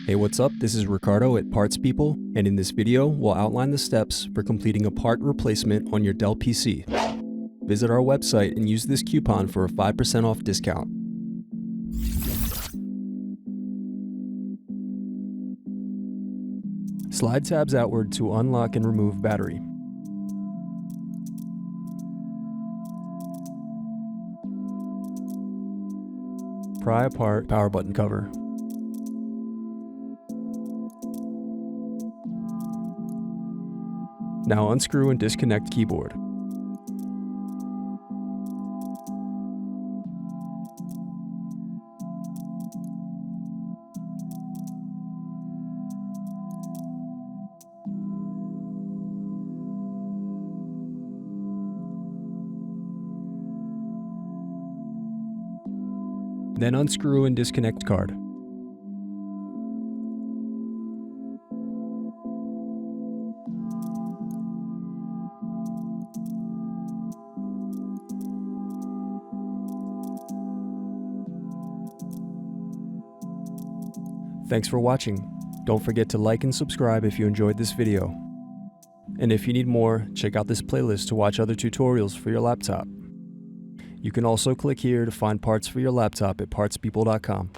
Hey, what's up? This is Ricardo at Parts People, and in this video, we'll outline the steps for completing a part replacement on your Dell PC. Visit our website and use this coupon for a 5% off discount. Slide tabs outward to unlock and remove battery. Pry apart power button cover. Now unscrew and disconnect keyboard. Then unscrew and disconnect card. Thanks for watching. Don't forget to like and subscribe if you enjoyed this video. And if you need more, check out this playlist to watch other tutorials for your laptop. You can also click here to find parts for your laptop at partspeople.com.